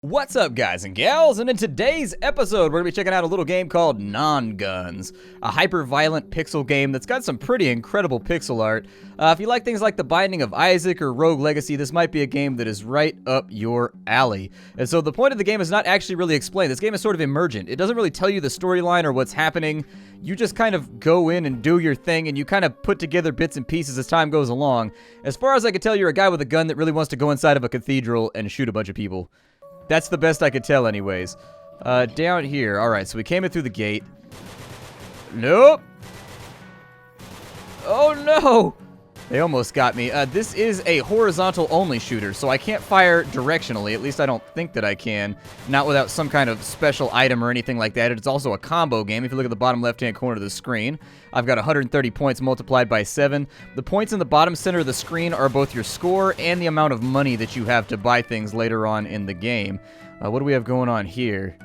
What's up, guys and gals? And in today's episode, we're going to be checking out a little game called Nongunz, a hyper-violent pixel game that's got some pretty incredible pixel art. If you like things like The Binding of Isaac or Rogue Legacy, this might be a game that is right up your alley. And so the point of the game is not actually really explained. This game is sort of emergent. It doesn't really tell you the storyline or what's happening. You just kind of go in and do your thing, and you kind of put together bits and pieces as time goes along. As far as I can tell, you're a guy with a gun that really wants to go inside of a cathedral and shoot a bunch of people. That's the best I could tell anyways. Down here. Alright, so we came in through the gate. Nope. Oh no! They almost got me. This is a horizontal-only shooter, so I can't fire directionally. At least I don't think that I can. Not without some kind of special item or anything like that. It's also a combo game. If you look at the bottom left-hand corner of the screen, I've got 130 points multiplied by 7. The points in the bottom center of the screen are both your score and the amount of money that you have to buy things later on in the game. What do we have going on here?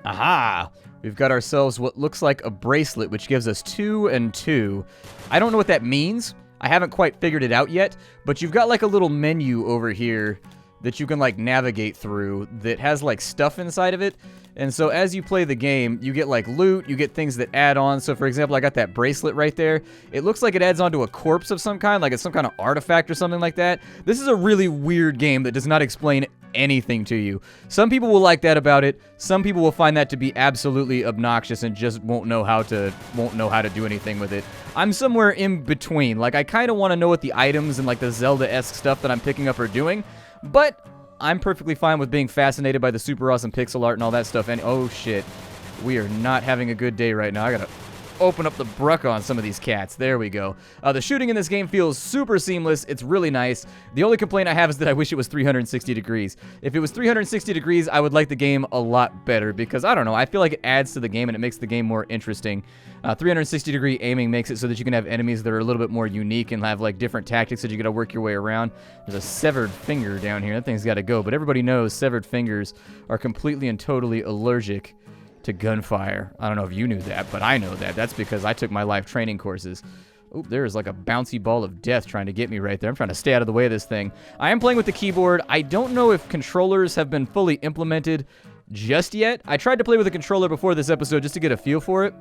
Aha! We've got ourselves what looks like a bracelet, which gives us 2 and 2. I don't know what that means. I haven't quite figured it out yet, but you've got like a little menu over here that you can like navigate through that has like stuff inside of it. And so as you play the game, you get like loot, you get things that add on. So for example, I got that bracelet right there. It looks like it adds onto a corpse of some kind, like it's some kind of artifact or something like that. This is a really weird game that does not explain anything to you. Some people will like that about it. Some people will find that to be absolutely obnoxious and just won't know how to do anything with it. I'm somewhere in between. Like I kind of want to know what the items and like the Zelda-esque stuff that I'm picking up are doing, but I'm perfectly fine with being fascinated by the super awesome pixel art and all that stuff. And oh shit, we are not having a good day right now. I gotta open up the bruck on some of these cats. There we go. The shooting in this game feels super seamless. It's really nice. The only complaint I have is that I wish it was 360 degrees. If it was 360 degrees, I would like the game a lot better because, I don't know, I feel like it adds to the game and it makes the game more interesting. 360 degree aiming makes it so that you can have enemies that are a little bit more unique and have like different tactics that you gotta work your way around. There's a severed finger down here. That thing's gotta go, but everybody knows severed fingers are completely and totally allergic to gunfire. I don't know if you knew that, but I know that. That's because I took my life training courses. Oh, there's like a bouncy ball of death trying to get me right there. I'm trying to stay out of the way of this thing. I am playing with the keyboard. I don't know if controllers have been fully implemented just yet. I tried to play with a controller before this episode just to get a feel for it,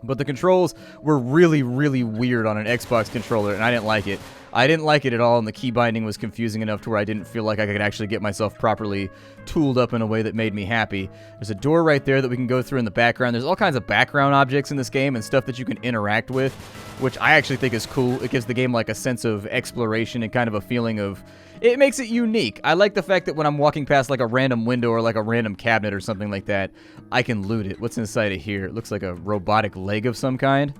but the controls were really, really weird on an Xbox controller, and I didn't like it. I didn't like it at all, and the key binding was confusing enough to where I didn't feel like I could actually get myself properly tooled up in a way that made me happy. There's a door right there that we can go through in the background. There's all kinds of background objects in this game and stuff that you can interact with, which I actually think is cool. It gives the game like a sense of exploration and kind of a feeling of... It makes it unique. I like the fact that when I'm walking past like a random window or like a random cabinet or something like that, I can loot it. What's inside of here? It looks like a robotic leg of some kind.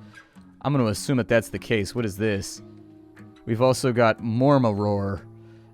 I'm going to assume that that's the case. What is this? We've also got Mormaror.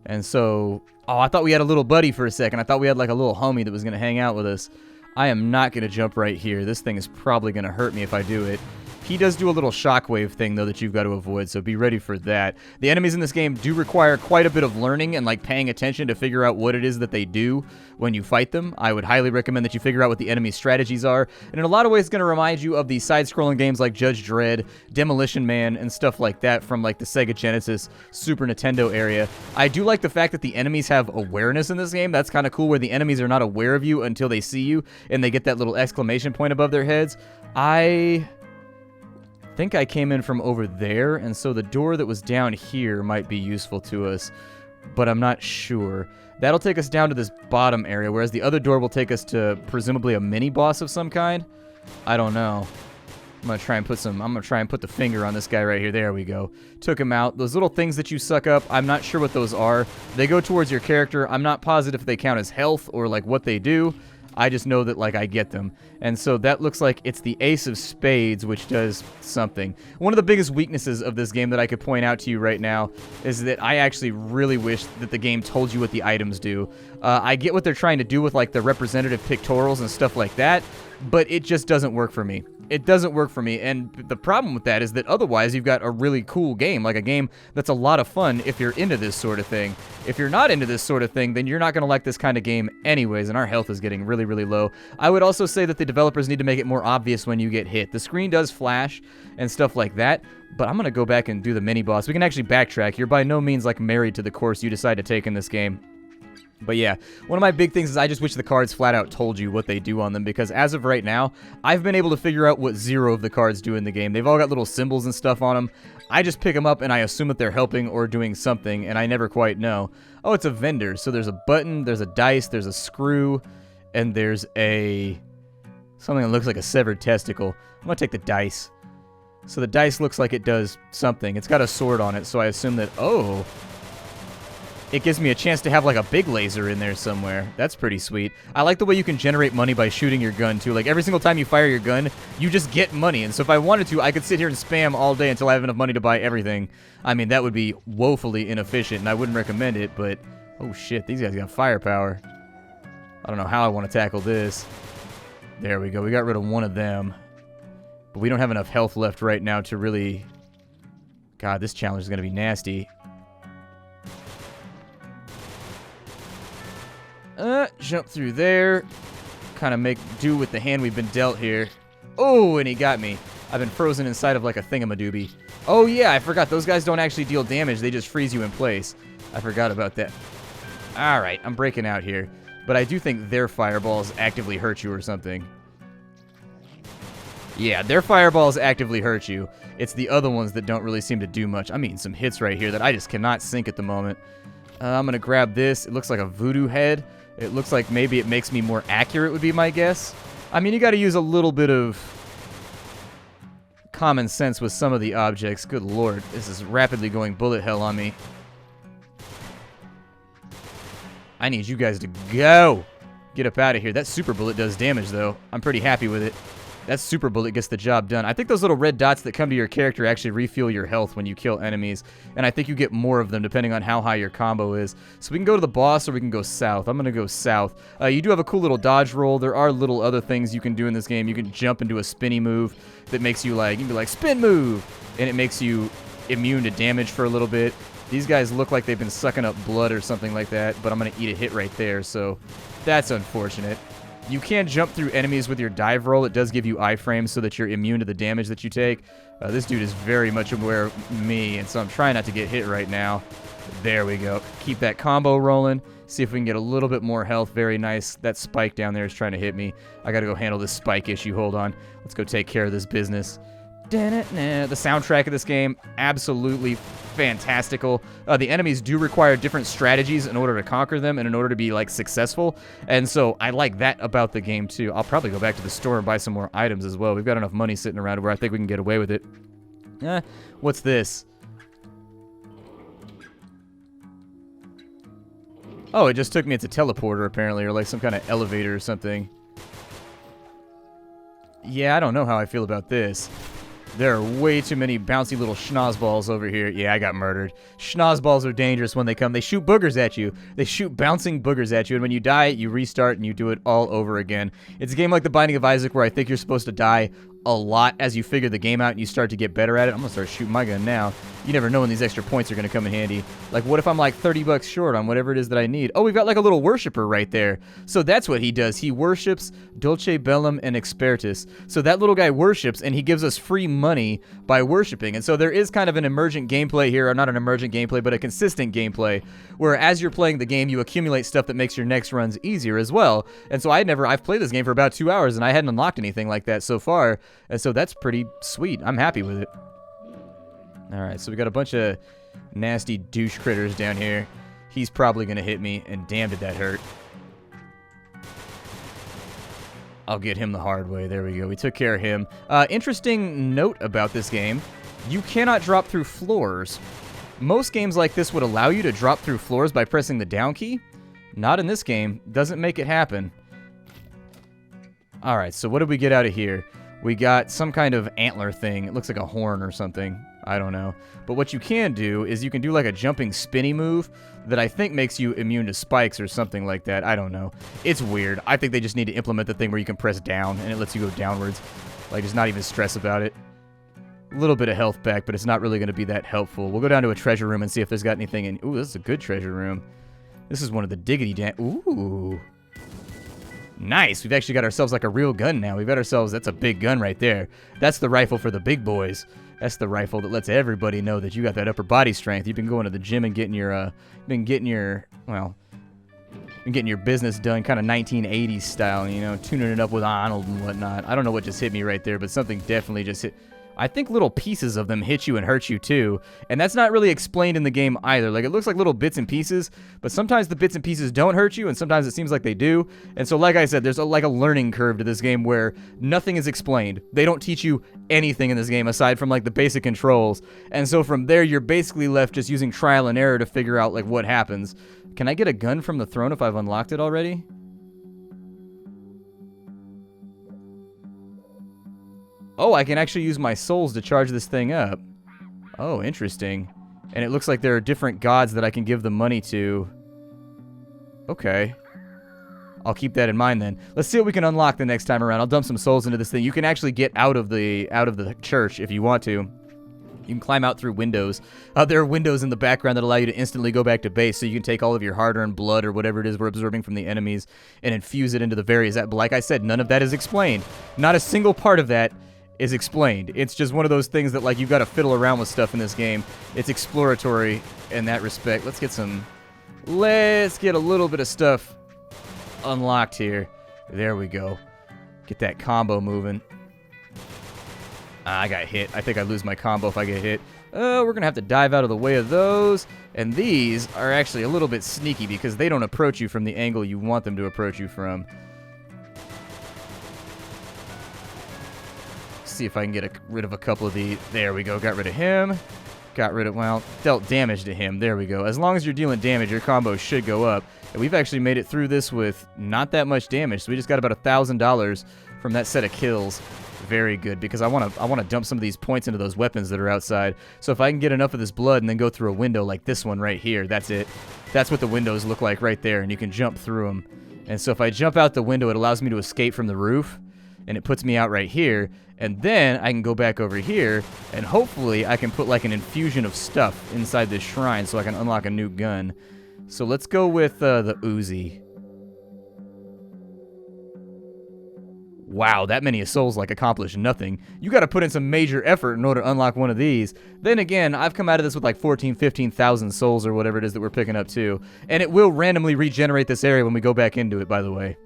And so... Oh, I thought we had a little buddy for a second. I thought we had like a little homie that was going to hang out with us. I am not going to jump right here. This thing is probably going to hurt me if I do it. He does do a little shockwave thing, though, that you've got to avoid, so be ready for that. The enemies in this game do require quite a bit of learning and, like, paying attention to figure out what it is that they do when you fight them. I would highly recommend that you figure out what the enemy strategies are, and in a lot of ways it's going to remind you of the side-scrolling games like Judge Dredd, Demolition Man, and stuff like that from, like, the Sega Genesis, Super Nintendo area. I do like the fact that the enemies have awareness in this game. That's kind of cool, where the enemies are not aware of you until they see you, and they get that little exclamation point above their heads. I think I came in from over there, and so the door that was down here might be useful to us, but I'm not sure. That'll take us down to this bottom area, whereas the other door will take us to presumably a mini-boss of some kind. I don't know. I'm gonna try and put the finger on this guy right here. There we go. Took him out. Those little things that you suck up, I'm not sure what those are. They go towards your character. I'm not positive if they count as health or like what they do. I just know that, like, I get them. And so that looks like it's the Ace of Spades, which does something. One of the biggest weaknesses of this game that I could point out to you right now is that I actually really wish that the game told you what the items do. I get what they're trying to do with, like, the representative pictorials and stuff like that, but it just doesn't work for me. It doesn't work for me, and the problem with that is that otherwise you've got a really cool game, like a game that's a lot of fun if you're into this sort of thing. If you're not into this sort of thing, then you're not going to like this kind of game anyways, and our health is getting really, really low. I would also say that the developers need to make it more obvious when you get hit. The screen does flash and stuff like that, but I'm going to go back and do the mini-boss. We can actually backtrack. You're by no means like married to the course you decide to take in this game. But yeah, one of my big things is I just wish the cards flat out told you what they do on them, because as of right now, I've been able to figure out what 0 of the cards do in the game. They've all got little symbols and stuff on them. I just pick them up and I assume that they're helping or doing something, and I never quite know. Oh, it's a vendor. So there's a button, there's a dice, there's a screw, and there's something that looks like a severed testicle. I'm going to take the dice. So the dice looks like it does something. It's got a sword on it, so I assume that, oh, it gives me a chance to have like a big laser in there somewhere. That's pretty sweet. I like the way you can generate money by shooting your gun too. Like every single time you fire your gun, you just get money. And so if I wanted to, I could sit here and spam all day until I have enough money to buy everything. I mean, that would be woefully inefficient and I wouldn't recommend it, but oh shit, these guys got firepower. I don't know how I want to tackle this. There we go. We got rid of one of them. But we don't have enough health left right now to really... God, this challenge is going to be nasty. Jump through there. Kind of make do with the hand we've been dealt here. Oh, and he got me. I've been frozen inside of like a thingamadoobie. Oh yeah, I forgot. Those guys don't actually deal damage. They just freeze you in place. I forgot about that. Alright, I'm breaking out here. But I do think their fireballs actively hurt you or something. Yeah, their fireballs actively hurt you. It's the other ones that don't really seem to do much. I'm eating some hits right here that I just cannot sink at the moment. I'm going to grab this. It looks like a voodoo head. It looks like maybe it makes me more accurate would be my guess. I mean, you got to use a little bit of common sense with some of the objects. Good lord, this is rapidly going bullet hell on me. I need you guys to go. Get up out of here. That super bullet does damage, though. I'm pretty happy with it. That super bullet gets the job done. I think those little red dots that come to your character actually refuel your health when you kill enemies. And I think you get more of them depending on how high your combo is. So we can go to the boss or we can go south. I'm going to go south. You do have a cool little dodge roll. There are little other things you can do in this game. You can jump into a spinny move that makes you like, you can be like, spin move! And it makes you immune to damage for a little bit. These guys look like they've been sucking up blood or something like that, but I'm going to eat a hit right there, so that's unfortunate. You can jump through enemies with your dive roll. It does give you iframes so that you're immune to the damage that you take. This dude is very much aware of me, and so I'm trying not to get hit right now. There we go. Keep that combo rolling. See if we can get a little bit more health. Very nice. That spike down there is trying to hit me. I got to go handle this spike issue. Hold on. Let's go take care of this business. The soundtrack of this game, absolutely fantastical. The enemies do require different strategies in order to conquer them and in order to be like successful, and so I like that about the game too. I'll probably go back to the store and buy some more items as well. We've got enough money sitting around where I think we can get away with it. What's this? Oh, it just took me. It's a teleporter apparently, or like some kind of elevator or something. Yeah, I don't know how I feel about this. There are way too many bouncy little schnozballs over here. Yeah, I got murdered. Schnozballs are dangerous when they come. They shoot boogers at you. They shoot bouncing boogers at you, and when you die, you restart and you do it all over again. It's a game like The Binding of Isaac where I think you're supposed to die a lot as you figure the game out and you start to get better at it. I'm going to start shooting my gun now. You never know when these extra points are going to come in handy. Like, what if I'm like 30 bucks short on whatever it is that I need? Oh, we've got like a little worshiper right there. So that's what he does. He worships Dulce Bellum and Expertus. So that little guy worships and he gives us free money by worshiping. And so there is kind of an emergent gameplay here, or not an emergent gameplay, but a consistent gameplay, where as you're playing the game, you accumulate stuff that makes your next runs easier as well. And so I've played this game for about 2 hours and I hadn't unlocked anything like that so far. And so that's pretty sweet. I'm happy with it. Alright, so we got a bunch of nasty douche critters down here. He's probably going to hit me, and damn did that hurt. I'll get him the hard way. There we go. We took care of him. Interesting note about this game. You cannot drop through floors. Most games like this would allow you to drop through floors by pressing the down key. Not in this game. Doesn't make it happen. Alright, so what did we get out of here? We got some kind of antler thing. It looks like a horn or something. I don't know. But what you can do is you can do like a jumping spinny move that I think makes you immune to spikes or something like that. I don't know. It's weird. I think they just need to implement the thing where you can press down and it lets you go downwards. Like, just not even stress about it. A little bit of health back, but it's not really going to be that helpful. We'll go down to a treasure room and see if there's got anything in... Ooh, this is a good treasure room. This is one of the diggity Ooh. Nice. We've actually got ourselves like a real gun now. We've got ourselves... That's a big gun right there. That's the rifle for the big boys. That's the rifle that lets everybody know that you got that upper body strength. You've been going to the gym and getting your, well, and getting your business done kind of 1980s style, you know, tuning it up with Arnold and whatnot. I don't know what just hit me right there, but something definitely just hit. I think little pieces of them hit you and hurt you too, and that's not really explained in the game either. Like, it looks like little bits and pieces, but sometimes the bits and pieces don't hurt you, and sometimes it seems like they do. And so, like I said, there's like a learning curve to this game where nothing is explained. They don't teach you anything in this game aside from like the basic controls, and so from there you're basically left just using trial and error to figure out like what happens. Can I get a gun from the throne if I've unlocked it already? Oh, I can actually use my souls to charge this thing up. Oh, interesting. And it looks like there are different gods that I can give the money to. Okay. I'll keep that in mind then. Let's see what we can unlock the next time around. I'll dump some souls into this thing. You can actually get out of the church if you want to. You can climb out through windows. There are windows in the background that allow you to instantly go back to base, so you can take all of your hard-earned blood or whatever it is we're absorbing from the enemies and infuse it into the various... But like I said, none of that is explained. Not a single part of that is explained. It's just one of those things that, like, you've got to fiddle around with stuff in this game. It's exploratory in that respect. Let's get a little bit of stuff unlocked here. There we go. Get that combo moving. I got hit. I think I lose my combo if I get hit. We're gonna have to dive out of the way of those. And these are actually a little bit sneaky because they don't approach you from the angle you want them to approach you from. See if I can get rid of a couple of these. There we go. Got rid of him. Well, dealt damage to him. There we go. As long as you're dealing damage, your combo should go up. And we've actually made it through this with not that much damage. So we just got about $1,000 from that set of kills. Very good, because I want to dump some of these points into those weapons that are outside. So if I can get enough of this blood and then go through a window like this one right here, that's it. That's what the windows look like right there, and you can jump through them. And so if I jump out the window, it allows me to escape from the roof, and it puts me out right here. And then I can go back over here, and hopefully I can put like an infusion of stuff inside this shrine so I can unlock a new gun. So let's go with the UZI. Wow, that many souls like accomplish nothing. You got to put in some major effort in order to unlock one of these. Then again, I've come out of this with like 15,000 souls or whatever it is that we're picking up too. And it will randomly regenerate this area when we go back into it, by the way.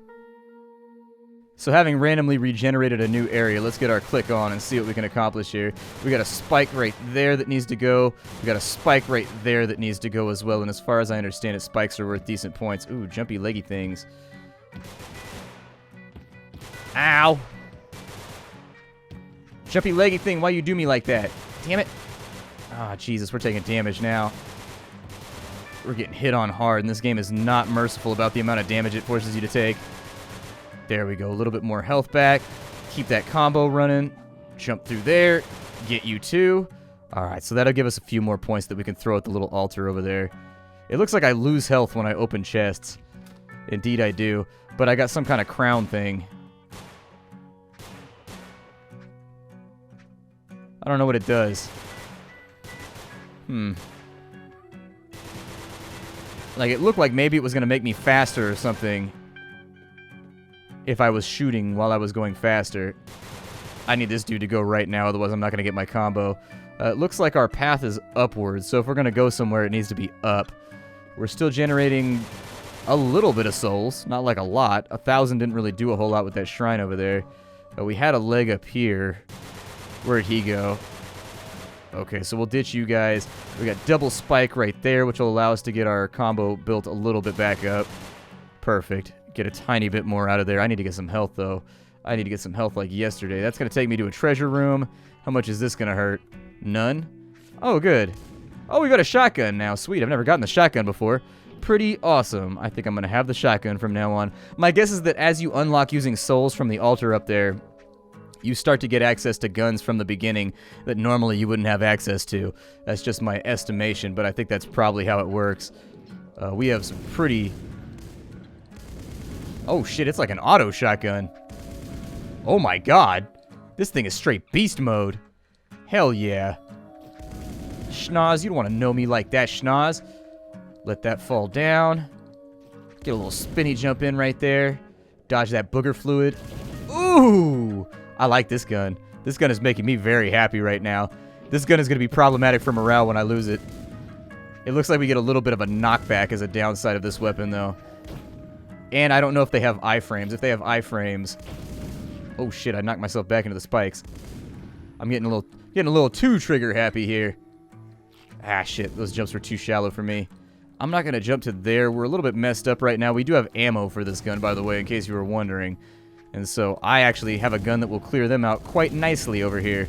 So having randomly regenerated a new area, let's get our click on and see what we can accomplish here. We got a spike right there that needs to go. We got a spike right there that needs to go as well. And as far as I understand it, spikes are worth decent points. Ooh, jumpy leggy things. Ow. Jumpy leggy thing, why you do me like that? Damn it. Ah, Jesus, we're taking damage now. We're getting hit on hard, and this game is not merciful about the amount of damage it forces you to take. There we go, a little bit more health back. Keep that combo running. Jump through there. Get you too. Alright, so that'll give us a few more points that we can throw at the little altar over there. It looks like I lose health when I open chests. Indeed I do. But I got some kind of crown thing. I don't know what it does. Like, it looked like maybe it was going to make me faster or something. If I was shooting while I was going faster. I need this dude to go right now, otherwise I'm not going to get my combo. It looks like our path is upwards, so if we're going to go somewhere, it needs to be up. We're still generating a little bit of souls, not like a lot. 1,000 didn't really do a whole lot with that shrine over there. But we had a leg up here. Where'd he go? Okay, so we'll ditch you guys. We got double spike right there, which will allow us to get our combo built a little bit back up. Perfect. Get a tiny bit more out of there. I need to get some health, though. I need to get some health like yesterday. That's going to take me to a treasure room. How much is this going to hurt? None? Oh, good. Oh, we got a shotgun now. Sweet. I've never gotten the shotgun before. Pretty awesome. I think I'm going to have the shotgun from now on. My guess is that as you unlock using souls from the altar up there, you start to get access to guns from the beginning that normally you wouldn't have access to. That's just my estimation, but I think that's probably how it works. We have some pretty... Oh shit, it's like an auto shotgun. Oh my god. This thing is straight beast mode. Hell yeah. Schnoz, you don't want to know me like that, Schnoz. Let that fall down. Get a little spinny jump in right there. Dodge that booger fluid. Ooh! I like this gun. This gun is making me very happy right now. This gun is going to be problematic for morale when I lose it. It looks like we get a little bit of a knockback as a downside of this weapon, though. And I don't know if they have iframes. If they have iframes... Oh shit, I knocked myself back into the spikes. I'm getting a little too trigger happy here. Ah shit, those jumps were too shallow for me. I'm not gonna jump to there. We're a little bit messed up right now. We do have ammo for this gun, by the way, in case you were wondering. And so I actually have a gun that will clear them out quite nicely over here.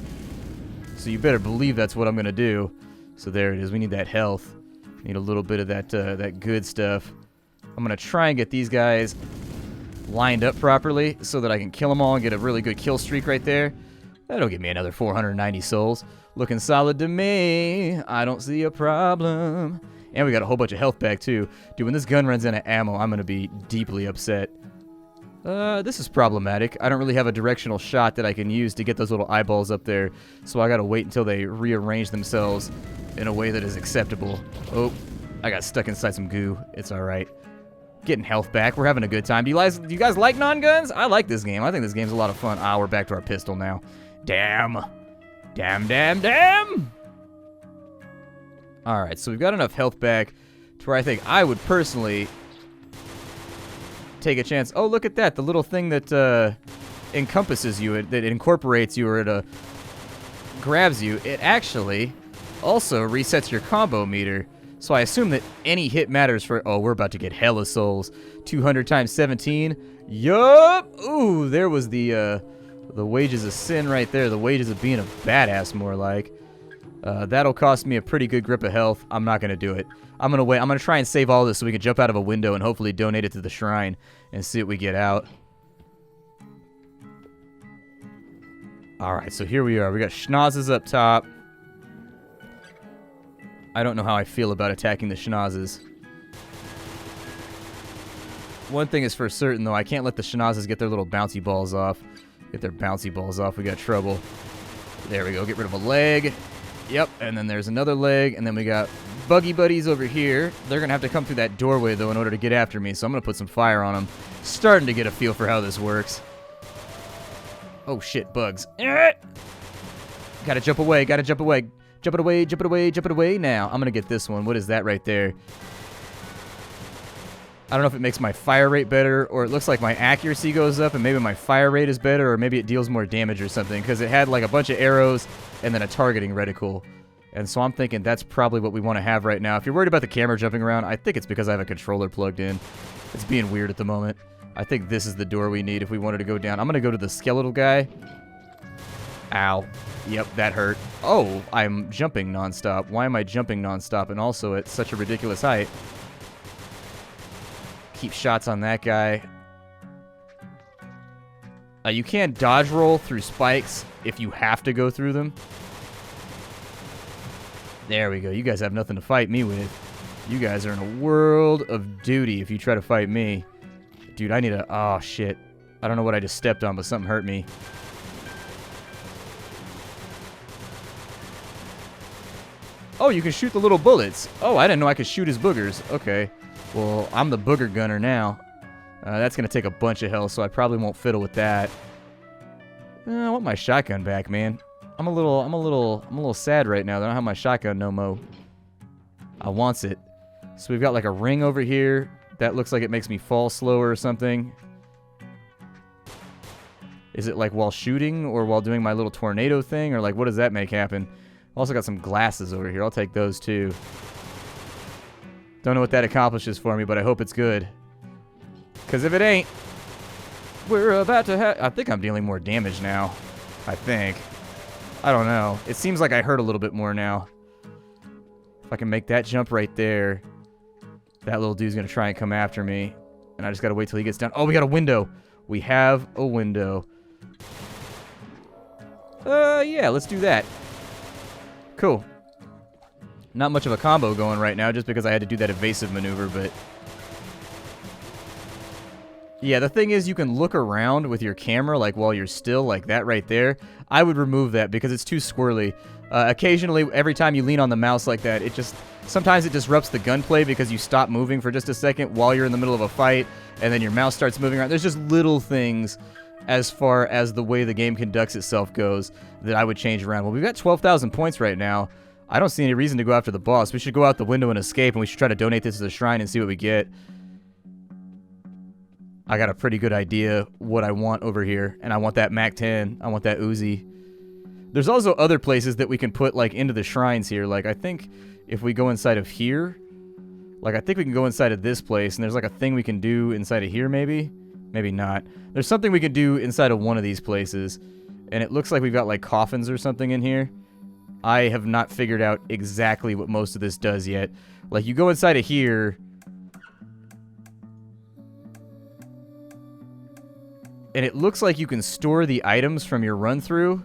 So you better believe that's what I'm gonna do. So there it is. We need that health. Need a little bit of that good stuff. I'm gonna try and get these guys lined up properly so that I can kill them all and get a really good kill streak right there. That'll give me another 490 souls. Looking solid to me. I don't see a problem. And we got a whole bunch of health back too. Dude, when this gun runs out of ammo, I'm gonna be deeply upset. This is problematic. I don't really have a directional shot that I can use to get those little eyeballs up there, so I gotta wait until they rearrange themselves in a way that is acceptable. Oh, I got stuck inside some goo. It's alright. Getting health back. We're having a good time. Do you guys like Nongunz? I like this game. I think this game's a lot of fun. Ah, we're back to our pistol now. Damn. Damn, damn, damn! Alright, so we've got enough health back to where I think I would personally take a chance. Oh, look at that. The little thing that encompasses you, that incorporates you, or it grabs you. It actually also resets your combo meter. So I assume that any hit matters for... Oh, we're about to get hella souls. 200 times 17. Yup! Ooh, there was the wages of sin right there. The wages of being a badass, more like. That'll cost me a pretty good grip of health. I'm not going to do it. I'm going to wait. I'm going to try and save all this so we can jump out of a window and hopefully donate it to the shrine and see what we get out. Alright, so here we are. We got schnozzes up top. I don't know how I feel about attacking the schnozzes. One thing is for certain, though. I can't let the schnozzes get their little bouncy balls off. Get their bouncy balls off. We got trouble. There we go. Get rid of a leg. Yep, and then there's another leg, and then we got buggy buddies over here. They're going to have to come through that doorway, though, in order to get after me, so I'm going to put some fire on them. Starting to get a feel for how this works. Oh, shit, bugs. Gotta jump away, gotta jump away. Jump it away, jump it away, jump it away. Now, I'm going to get this one. What is that right there? I don't know if it makes my fire rate better, or it looks like my accuracy goes up, and maybe my fire rate is better, or maybe it deals more damage or something, because it had like a bunch of arrows and then a targeting reticle. And so I'm thinking that's probably what we want to have right now. If you're worried about the camera jumping around, I think it's because I have a controller plugged in. It's being weird at the moment. I think this is the door we need if we wanted to go down. I'm going to go to the skeletal guy. Ow. Yep, that hurt. Oh, I'm jumping nonstop. Why am I jumping nonstop and also at such a ridiculous height? Keep shots on that guy. You can dodge roll through spikes if you have to go through them. There we go. You guys have nothing to fight me with. You guys are in a world of duty if you try to fight me. Dude, I need a... Oh, shit. I don't know what I just stepped on, but something hurt me. Oh, you can shoot the little bullets. Oh, I didn't know I could shoot his boogers. Okay. Well, I'm the booger gunner now. That's going to take a bunch of health, so I probably won't fiddle with that. I want my shotgun back, man. I'm a little sad right now that I don't have my shotgun no mo. I wants it. So we've got like a ring over here. That looks like it makes me fall slower or something. Is it like while shooting or while doing my little tornado thing? Or like what does that make happen? Also got some glasses over here. I'll take those too. Don't know what that accomplishes for me, but I hope it's good. Because if it ain't, we're about to have... I think I'm dealing more damage now. I think. I don't know. It seems like I hurt a little bit more now. If I can make that jump right there, that little dude's going to try and come after me. And I just got to wait till he gets down. Oh, we got a window. We have a window. Yeah, let's do that. Cool. Not much of a combo going right now just because I had to do that evasive maneuver, but... Yeah, the thing is you can look around with your camera like while you're still, like that right there. I would remove that because it's too squirrely. Occasionally, every time you lean on the mouse like that, it just... Sometimes it disrupts the gunplay because you stop moving for just a second while you're in the middle of a fight, and then your mouse starts moving around. There's just little things as far as the way the game conducts itself goes that I would change around. Well, we've got 12,000 points right now. I don't see any reason to go after the boss. We should go out the window and escape, and we should try to donate this to the shrine and see what we get. I got a pretty good idea what I want over here. And I want that MAC-10. I want that UZI. There's also other places that we can put, like, into the shrines here. Like, I think if we go inside of here... Like, I think we can go inside of this place, and there's, like, a thing we can do inside of here, maybe? Maybe not. There's something we can do inside of one of these places. And it looks like we've got, like, coffins or something in here. I have not figured out exactly what most of this does yet. Like, you go inside of here... And it looks like you can store the items from your run-through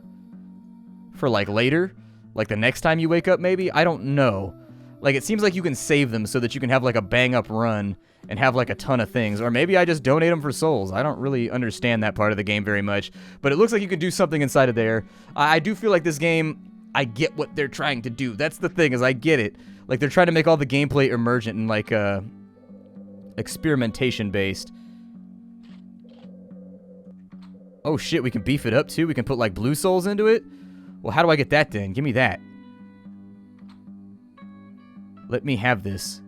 for, like, later. Like, the next time you wake up, maybe? I don't know. Like, it seems like you can save them so that you can have, like, a bang-up run and have, like, a ton of things. Or maybe I just donate them for souls. I don't really understand that part of the game very much. But it looks like you can do something inside of there. I do feel like this game, I get what they're trying to do. That's the thing, is I get it. Like, they're trying to make all the gameplay emergent and, like, experimentation-based. Oh, shit, we can beef it up, too? We can put, like, blue souls into it? Well, how do I get that, then? Give me that. Let me have this.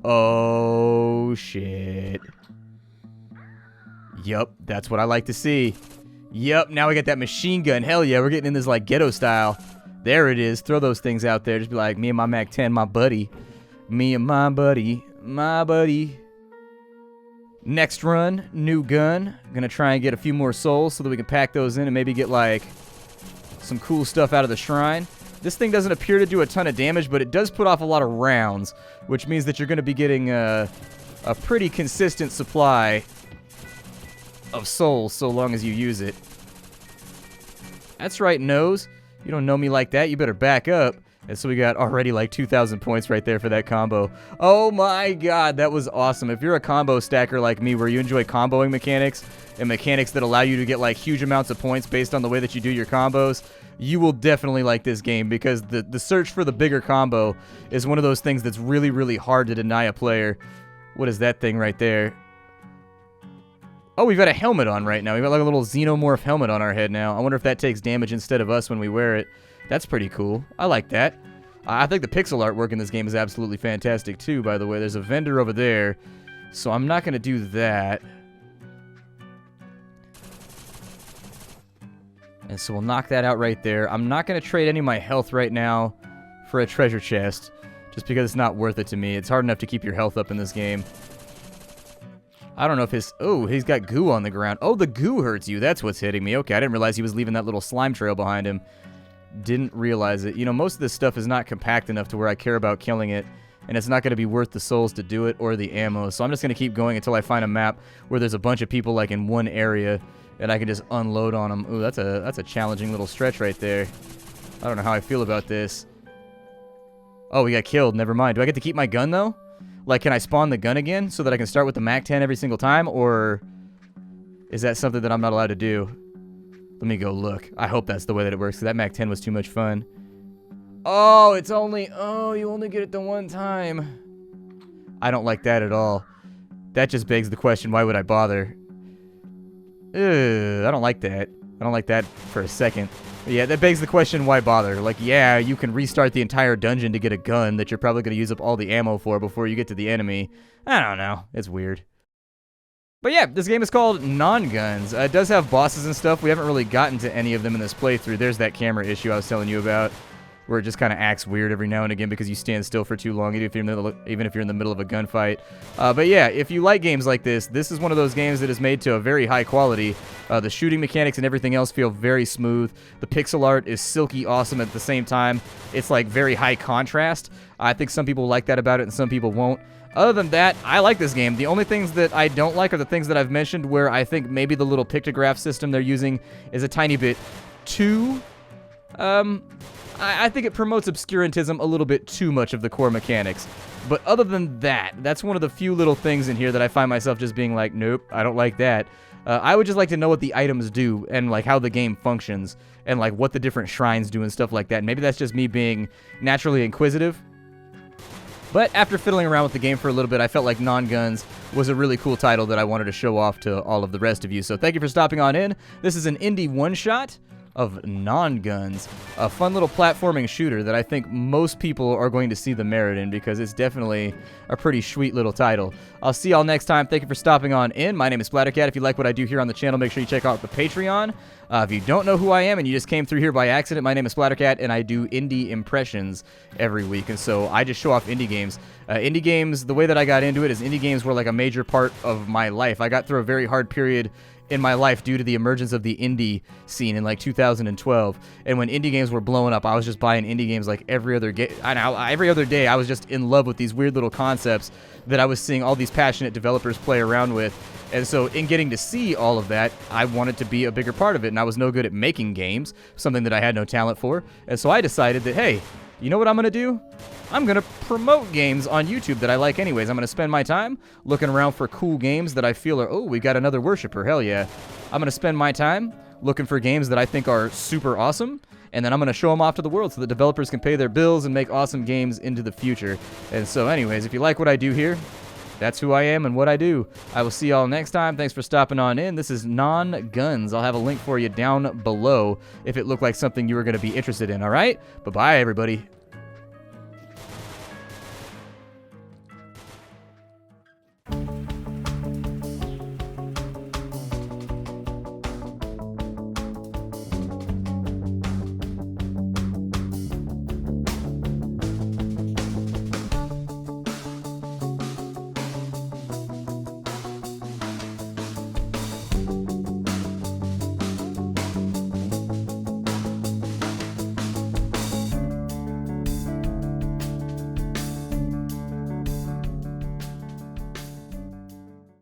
Oh, shit. Yup, that's what I like to see. Yup, now we got that machine gun. Hell yeah, we're getting in this, like, ghetto style. There it is. Throw those things out there. Just be like, me and my MAC-10, my buddy. Me and my buddy. My buddy. Next run, new gun. Gonna try and get a few more souls so that we can pack those in and maybe get, like, some cool stuff out of the shrine. This thing doesn't appear to do a ton of damage, but it does put off a lot of rounds, which means that you're going to be getting a pretty consistent supply of souls so long as you use it. That's right, Nose. You don't know me like that. You better back up. And so we got already like 2,000 points right there for that combo. Oh my god, that was awesome. If you're a combo stacker like me where you enjoy comboing mechanics and mechanics that allow you to get like huge amounts of points based on the way that you do your combos, you will definitely like this game because the search for the bigger combo is one of those things that's really, really hard to deny a player. What is that thing right there? Oh, we've got a helmet on right now. We've got like a little xenomorph helmet on our head now. I wonder if that takes damage instead of us when we wear it. That's pretty cool. I like that. I think the pixel artwork in this game is absolutely fantastic too, by the way. There's a vendor over there, so I'm not going to do that. And so we'll knock that out right there. I'm not going to trade any of my health right now for a treasure chest, just because it's not worth it to me. It's hard enough to keep your health up in this game. I don't know if his... Oh, he's got goo on the ground. Oh, the goo hurts you. That's what's hitting me. Okay, I didn't realize he was leaving that little slime trail behind him. Didn't realize it. You know, most of this stuff is not compact enough to where I care about killing it, and it's not going to be worth the souls to do it or the ammo. So I'm just going to keep going until I find a map where there's a bunch of people like in one area, and I can just unload on them. Ooh, that's a challenging little stretch right there. I don't know how I feel about this. Oh, we got killed. Never mind. Do I get to keep my gun, though? Like, can I spawn the gun again so that I can start with the MAC-10 every single time? Or is that something that I'm not allowed to do? Let me go look. I hope that's the way that it works, because that MAC-10 was too much fun. Oh, it's only... Oh, you only get it the one time. I don't like that at all. That just begs the question, why would I bother? Ugh, I don't like that. I don't like that for a second. But yeah, that begs the question, why bother? Like, yeah, you can restart the entire dungeon to get a gun that you're probably going to use up all the ammo for before you get to the enemy. I don't know. It's weird. But yeah, this game is called Nongunz. It does have bosses and stuff. We haven't really gotten to any of them in this playthrough. There's that camera issue I was telling you about, where it just kind of acts weird every now and again because you stand still for too long, even if you're in the middle of a gunfight. But yeah, if you like games like this, this is one of those games that is made to a very high quality. The shooting mechanics and everything else feel very smooth. The pixel art is silky awesome at the same time. It's like very high contrast. I think some people like that about it and some people won't. Other than that, I like this game. The only things that I don't like are the things that I've mentioned, where I think maybe the little pictograph system they're using is a tiny bit too... I think it promotes obscurantism a little bit too much of the core mechanics. But other than that, that's one of the few little things in here that I find myself just being like, nope, I don't like that. I would just like to know what the items do and like how the game functions and like what the different shrines do and stuff like that. And maybe that's just me being naturally inquisitive. But after fiddling around with the game for a little bit, I felt like Nongunz was a really cool title that I wanted to show off to all of the rest of you. So thank you for stopping on in. This is an indie one-shot. of Nongunz, a fun little platforming shooter that I think most people are going to see the merit in because it's definitely a pretty sweet little title. I'll see y'all next time. Thank you for stopping on in. My name is Splattercat. If you like what I do here on the channel, make sure you check out the Patreon. If you don't know who I am and you just came through here by accident, my name is Splattercat, and I do indie impressions every week. And so I just show off indie games. Indie games, the way that I got into it is indie games were like a major part of my life. I got through a very hard period in my life due to the emergence of the indie scene in like 2012. And when indie games were blowing up, I was just buying indie games like every other day. I was just in love with these weird little concepts that I was seeing all these passionate developers play around with. And so in getting to see all of that, I wanted to be a bigger part of it. And I was no good at making games, something that I had no talent for. And so I decided that, hey, you know what I'm going to do? I'm going to promote games on YouTube that I like anyways. I'm going to spend my time looking around for cool games that I feel are, oh, we got another worshiper, hell yeah. I'm going to spend my time looking for games that I think are super awesome, and then I'm going to show them off to the world so that developers can pay their bills and make awesome games into the future. And so anyways, if you like what I do here, that's who I am and what I do. I will see y'all next time. Thanks for stopping on in. This is Nongunz. I'll have a link for you down below if it looked like something you were going to be interested in, all right? Bye-bye, everybody.